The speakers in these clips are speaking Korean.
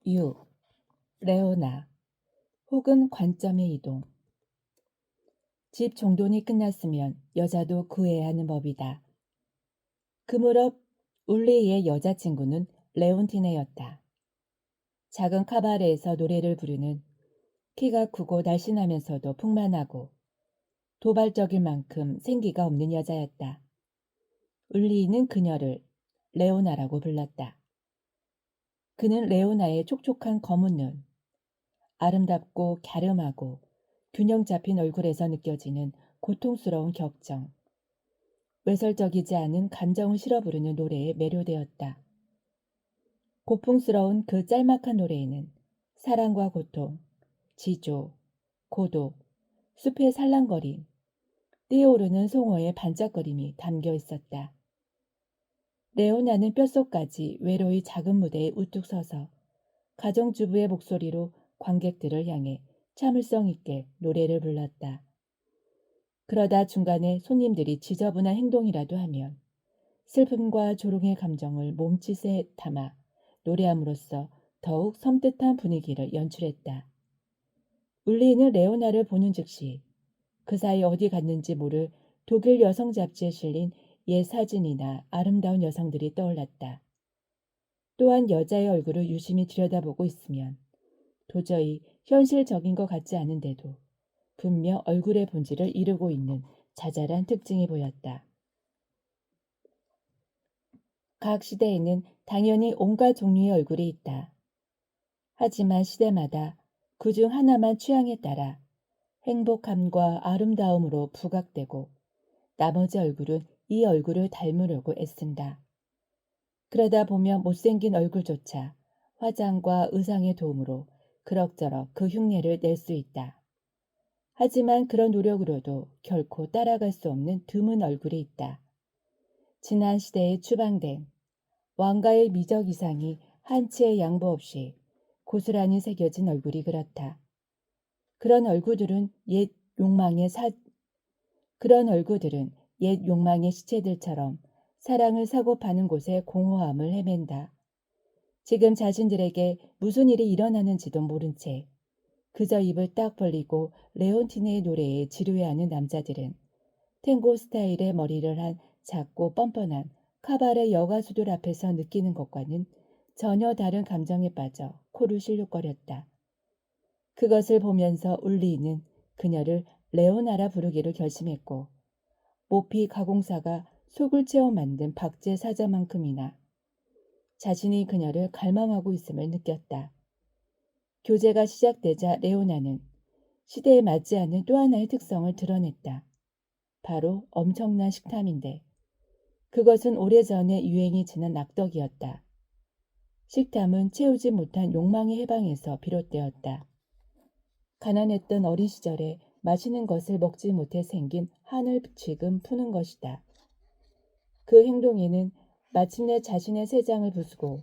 유, 레오나, 혹은 관점의 이동. 집 정돈이 끝났으면 여자도 구해야 하는 법이다. 그 무렵 울리의 여자친구는 레온티네였다. 작은 카바레에서 노래를 부르는 키가 크고 날씬하면서도 풍만하고 도발적일 만큼 생기가 없는 여자였다. 울리는 그녀를 레오나라고 불렀다. 그는 레오나의 촉촉한 검은 눈, 아름답고 갸름하고 균형 잡힌 얼굴에서 느껴지는 고통스러운 격정, 외설적이지 않은 감정을 실어 부르는 노래에 매료되었다. 고풍스러운 그 짤막한 노래에는 사랑과 고통, 지조, 고독, 숲의 살랑거림, 뛰어오르는 송어의 반짝거림이 담겨 있었다. 레오나는 뼛속까지 외로이 작은 무대에 우뚝 서서 가정주부의 목소리로 관객들을 향해 참을성 있게 노래를 불렀다. 그러다 중간에 손님들이 지저분한 행동이라도 하면 슬픔과 조롱의 감정을 몸짓에 담아 노래함으로써 더욱 섬뜩한 분위기를 연출했다. 울리는 레오나를 보는 즉시 그 사이 어디 갔는지 모를 독일 여성 잡지에 실린 옛 사진이나 아름다운 여성들이 떠올랐다. 또한 여자의 얼굴을 유심히 들여다보고 있으면 도저히 현실적인 것 같지 않은데도 분명 얼굴의 본질을 이루고 있는 자잘한 특징이 보였다. 각 시대에는 당연히 온갖 종류의 얼굴이 있다. 하지만 시대마다 그중 하나만 취향에 따라 행복함과 아름다움으로 부각되고 나머지 얼굴은 이 얼굴을 닮으려고 애쓴다. 그러다 보면 못생긴 얼굴조차 화장과 의상의 도움으로 그럭저럭 그 흉내를 낼 수 있다. 하지만 그런 노력으로도 결코 따라갈 수 없는 드문 얼굴이 있다. 지난 시대에 추방된 왕가의 미적 이상이 한치의 양보 없이 고스란히 새겨진 얼굴이 그렇다. 그런 얼굴들은 그런 얼굴들은 옛 욕망의 시체들처럼 사랑을 사고 파는 곳에 공허함을 헤맨다. 지금 자신들에게 무슨 일이 일어나는지도 모른 채 그저 입을 딱 벌리고 레온티네의 노래에 지루해하는 남자들은 탱고 스타일의 머리를 한 작고 뻔뻔한 카바레 여가수들 앞에서 느끼는 것과는 전혀 다른 감정에 빠져 코를 실룩거렸다. 그것을 보면서 울리는 그녀를 레오나라 부르기로 결심했고 모피 가공사가 속을 채워 만든 박제 사자만큼이나 자신이 그녀를 갈망하고 있음을 느꼈다. 교제가 시작되자 레오나는 시대에 맞지 않는 또 하나의 특성을 드러냈다. 바로 엄청난 식탐인데 그것은 오래전에 유행이 지난 낙덕이었다. 식탐은 채우지 못한 욕망의 해방에서 비롯되었다. 가난했던 어린 시절에 맛있는 것을 먹지 못해 생긴 한을 지금 푸는 것이다. 그 행동에는 마침내 자신의 세장을 부수고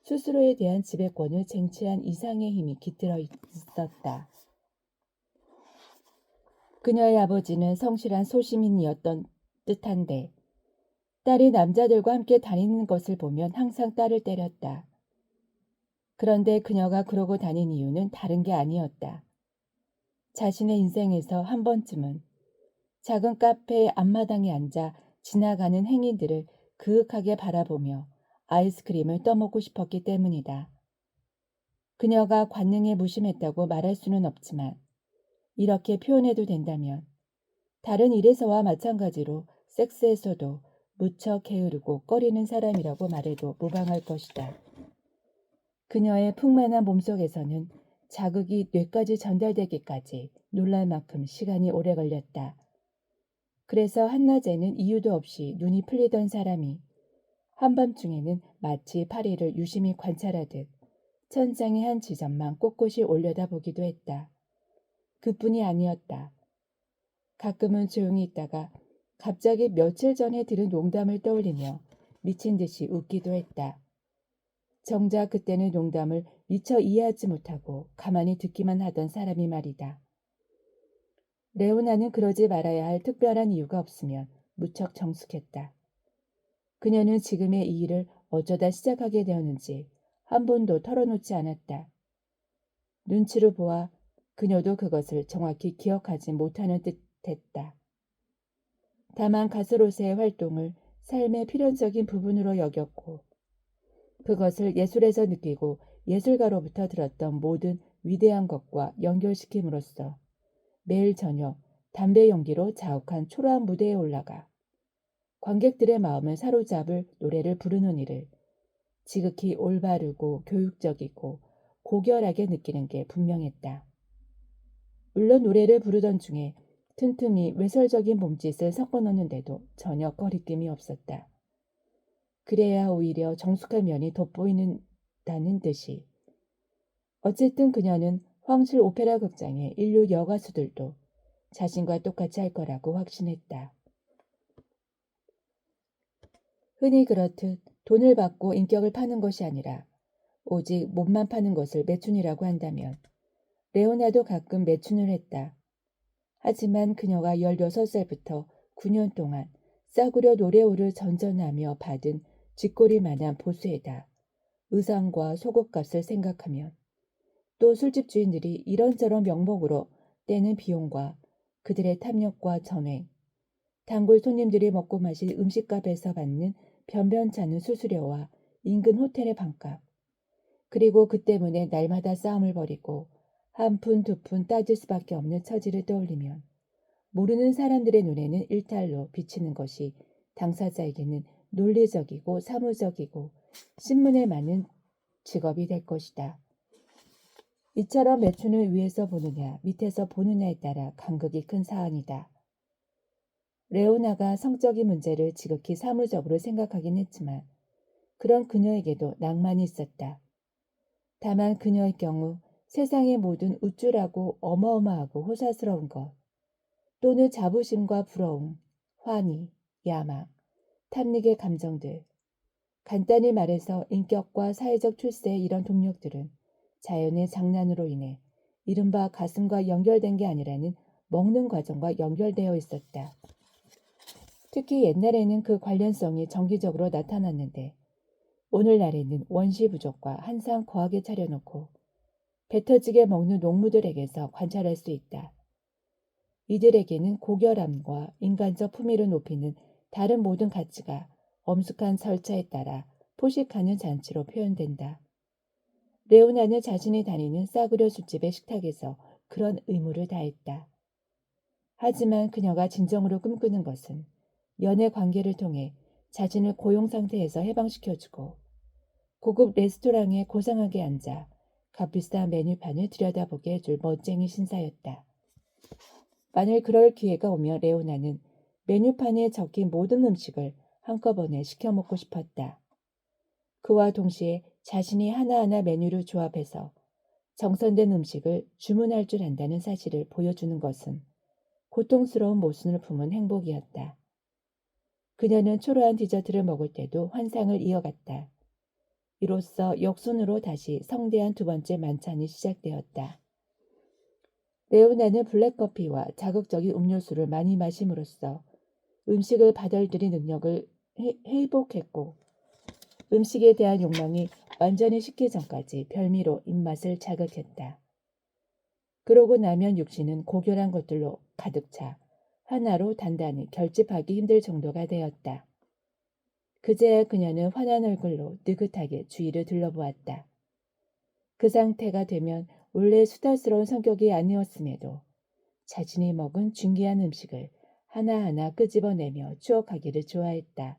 스스로에 대한 지배권을 쟁취한 이상의 힘이 깃들어 있었다. 그녀의 아버지는 성실한 소시민이었던 듯한데 딸이 남자들과 함께 다니는 것을 보면 항상 딸을 때렸다. 그런데 그녀가 그러고 다닌 이유는 다른 게 아니었다. 자신의 인생에서 한 번쯤은 작은 카페의 앞마당에 앉아 지나가는 행인들을 그윽하게 바라보며 아이스크림을 떠먹고 싶었기 때문이다. 그녀가 관능에 무심했다고 말할 수는 없지만 이렇게 표현해도 된다면 다른 일에서와 마찬가지로 섹스에서도 무척 게으르고 꺼리는 사람이라고 말해도 무방할 것이다. 그녀의 풍만한 몸속에서는 자극이 뇌까지 전달되기까지 놀랄 만큼 시간이 오래 걸렸다. 그래서 한낮에는 이유도 없이 눈이 풀리던 사람이 한밤중에는 마치 파리를 유심히 관찰하듯 천장의 한 지점만 꼿꼿이 올려다보기도 했다. 그뿐이 아니었다. 가끔은 조용히 있다가 갑자기 며칠 전에 들은 농담을 떠올리며 미친 듯이 웃기도 했다. 정작 그때는 농담을 미처 이해하지 못하고 가만히 듣기만 하던 사람이 말이다. 레오나는 그러지 말아야 할 특별한 이유가 없으면 무척 정숙했다. 그녀는 지금의 이 일을 어쩌다 시작하게 되었는지 한 번도 털어놓지 않았다. 눈치를 보아 그녀도 그것을 정확히 기억하지 못하는 듯했다. 다만 가스로서의 활동을 삶의 필연적인 부분으로 여겼고 그것을 예술에서 느끼고 예술가로부터 들었던 모든 위대한 것과 연결시킴으로써 매일 저녁 담배 연기로 자욱한 초라한 무대에 올라가 관객들의 마음을 사로잡을 노래를 부르는 일을 지극히 올바르고 교육적이고 고결하게 느끼는 게 분명했다. 물론 노래를 부르던 중에 틈틈이 외설적인 몸짓을 섞어 넣는데도 전혀 거리낌이 없었다. 그래야 오히려 정숙한 면이 돋보이는다는 듯이. 어쨌든 그녀는 황실 오페라 극장의 인류 여가수들도 자신과 똑같이 할 거라고 확신했다. 흔히 그렇듯 돈을 받고 인격을 파는 것이 아니라 오직 몸만 파는 것을 매춘이라고 한다면 레오나도 가끔 매춘을 했다. 하지만 그녀가 16살부터 9년 동안 싸구려 노래오를 전전하며 받은 쥐꼬리만한 보수에다 의상과 속옷값을 생각하면 또 술집 주인들이 이런저런 명목으로 떼는 비용과 그들의 탐욕과 전횡, 단골 손님들이 먹고 마실 음식값에서 받는 변변찮은 수수료와 인근 호텔의 방값, 그리고 그 때문에 날마다 싸움을 벌이고 한 푼 두 푼 따질 수밖에 없는 처지를 떠올리면 모르는 사람들의 눈에는 일탈로 비치는 것이 당사자에게는 논리적이고 사무적이고 신문에 많은 직업이 될 것이다. 이처럼 매춘을 위에서 보느냐 밑에서 보느냐에 따라 간극이 큰 사안이다. 레오나가 성적인 문제를 지극히 사무적으로 생각하긴 했지만 그런 그녀에게도 낭만이 있었다. 다만 그녀의 경우 세상의 모든 우쭐하고 어마어마하고 호사스러운 것 또는 자부심과 부러움, 환희, 야망, 탐닉의 감정들, 간단히 말해서 인격과 사회적 출세의 이런 동력들은 자연의 장난으로 인해 이른바 가슴과 연결된 게 아니라는 먹는 과정과 연결되어 있었다. 특히 옛날에는 그 관련성이 정기적으로 나타났는데 오늘날에는 원시 부족과 한상 거하게 차려놓고 배 터지게 먹는 농무들에게서 관찰할 수 있다. 이들에게는 고결함과 인간적 품위를 높이는 다른 모든 가치가 엄숙한 절차에 따라 포식하는 잔치로 표현된다. 레오나는 자신이 다니는 싸구려 술집의 식탁에서 그런 의무를 다했다. 하지만 그녀가 진정으로 꿈꾸는 것은 연애 관계를 통해 자신을 고용 상태에서 해방시켜주고 고급 레스토랑에 고상하게 앉아 값비싼 메뉴판을 들여다보게 해줄 멋쟁이 신사였다. 만일 그럴 기회가 오면 레오나는 메뉴판에 적힌 모든 음식을 한꺼번에 시켜 먹고 싶었다. 그와 동시에 자신이 하나하나 메뉴를 조합해서 정선된 음식을 주문할 줄 안다는 사실을 보여주는 것은 고통스러운 모순을 품은 행복이었다. 그녀는 초라한 디저트를 먹을 때도 환상을 이어갔다. 이로써 역순으로 다시 성대한 두 번째 만찬이 시작되었다. 레오나는 블랙커피와 자극적인 음료수를 많이 마심으로써 음식을 받아들이는 능력을 회복했고 음식에 대한 욕망이 완전히 식기 전까지 별미로 입맛을 자극했다. 그러고 나면 육신은 고결한 것들로 가득 차 하나로 단단히 결집하기 힘들 정도가 되었다. 그제야 그녀는 환한 얼굴로 느긋하게 주위를 둘러보았다. 그 상태가 되면 원래 수다스러운 성격이 아니었음에도 자신이 먹은 중귀한 음식을 하나하나 끄집어내며 추억하기를 좋아했다.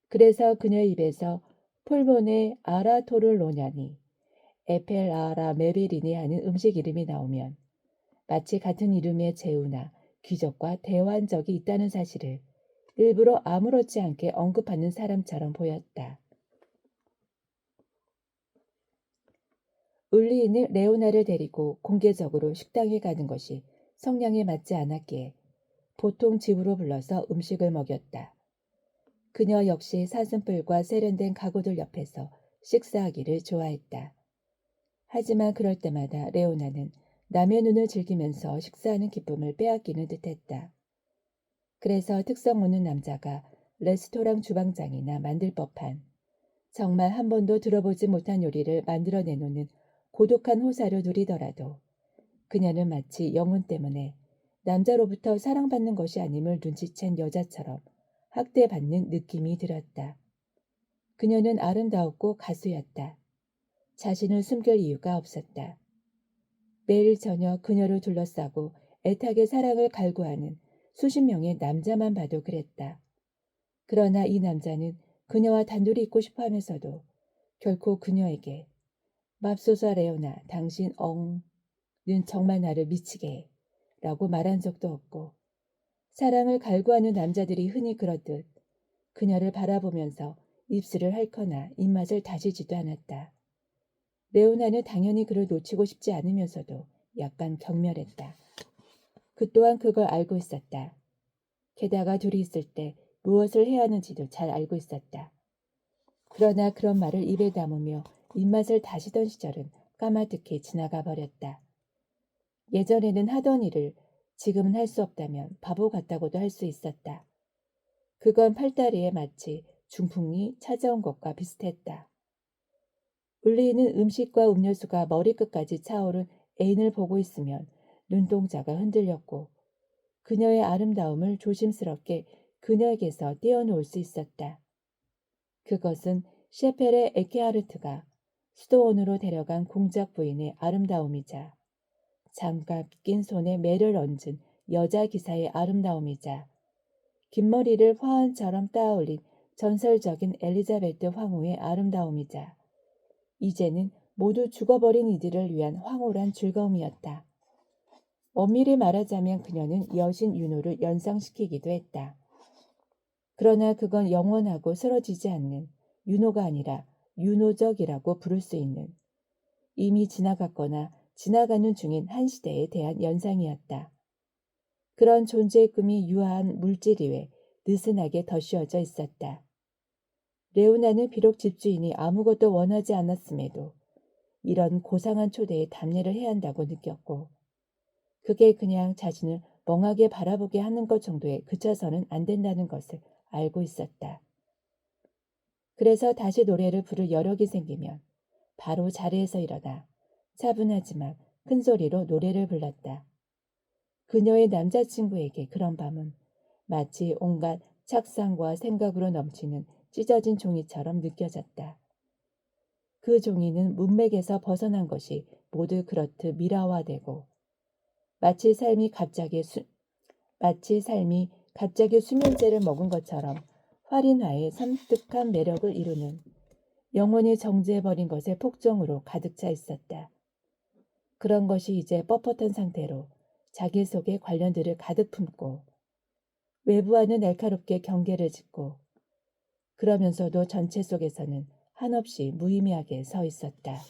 그래서 그녀의 입에서 폴몬의 아라토르로냐니, 에펠아라 메베리니 하는 음식 이름이 나오면 마치 같은 이름의 제후나 귀족과 대화한 적이 있다는 사실을 일부러 아무렇지 않게 언급하는 사람처럼 보였다. 울리인은 레오나를 데리고 공개적으로 식당에 가는 것이 성향에 맞지 않았기에 보통 집으로 불러서 음식을 먹였다. 그녀 역시 사슴뿔과 세련된 가구들 옆에서 식사하기를 좋아했다. 하지만 그럴 때마다 레오나는 남의 눈을 즐기면서 식사하는 기쁨을 빼앗기는 듯했다. 그래서 특성 없는 남자가 레스토랑 주방장이나 만들 법한 정말 한 번도 들어보지 못한 요리를 만들어내놓는 고독한 호사를 누리더라도 그녀는 마치 영혼 때문에 남자로부터 사랑받는 것이 아님을 눈치챈 여자처럼 학대받는 느낌이 들었다. 그녀는 아름다웠고 가수였다. 자신을 숨길 이유가 없었다. 매일 저녁 그녀를 둘러싸고 애타게 사랑을 갈구하는 수십 명의 남자만 봐도 그랬다. 그러나 이 남자는 그녀와 단둘이 있고 싶어 하면서도 결코 그녀에게 맙소사 레오나 당신 는 정말 나를 미치게 해 라고 말한 적도 없고 사랑을 갈구하는 남자들이 흔히 그렇듯 그녀를 바라보면서 입술을 핥거나 입맛을 다지지도 않았다. 레오나는 당연히 그를 놓치고 싶지 않으면서도 약간 경멸했다. 그 또한 그걸 알고 있었다. 게다가 둘이 있을 때 무엇을 해야 하는지도 잘 알고 있었다. 그러나 그런 말을 입에 담으며 입맛을 다시던 시절은 까마득히 지나가 버렸다. 예전에는 하던 일을 지금은 할 수 없다면 바보 같다고도 할 수 있었다. 그건 팔다리에 마치 중풍이 찾아온 것과 비슷했다. 울리는 음식과 음료수가 머리끝까지 차오른 애인을 보고 있으면 눈동자가 흔들렸고 그녀의 아름다움을 조심스럽게 그녀에게서 떼어놓을 수 있었다. 그것은 셰펠의 에케하르트가 수도원으로 데려간 공작 부인의 아름다움이자 장갑 낀 손에 매를 얹은 여자 기사의 아름다움이자 긴 머리를 화환처럼 따올린 전설적인 엘리자베트 황후의 아름다움이자 이제는 모두 죽어버린 이들을 위한 황홀한 즐거움이었다. 엄밀히 말하자면 그녀는 여신 윤호를 연상시키기도 했다. 그러나 그건 영원하고 쓰러지지 않는 윤호가 아니라 윤호적이라고 부를 수 있는 이미 지나갔거나 지나가는 중인 한 시대에 대한 연상이었다. 그런 존재의 꿈이 유아한 물질 위에 느슨하게 덧씌워져 있었다. 레오나는 비록 집주인이 아무것도 원하지 않았음에도 이런 고상한 초대에 답례를 해야 한다고 느꼈고 그게 그냥 자신을 멍하게 바라보게 하는 것 정도에 그쳐서는 안 된다는 것을 알고 있었다. 그래서 다시 노래를 부를 여력이 생기면 바로 자리에서 일어나 차분하지만 큰 소리로 노래를 불렀다. 그녀의 남자친구에게 그런 밤은 마치 온갖 착상과 생각으로 넘치는 찢어진 종이처럼 느껴졌다. 그 종이는 문맥에서 벗어난 것이 모두 그렇듯 미라화되고 마치 삶이 갑자기 수면제를 먹은 것처럼 활인화의 섬뜩한 매력을 이루는 영혼이 정지해버린 것의 폭정으로 가득 차 있었다. 그런 것이 이제 뻣뻣한 상태로 자기 속의 관련들을 가득 품고 외부와는 날카롭게 경계를 짓고 그러면서도 전체 속에서는 한없이 무의미하게 서 있었다.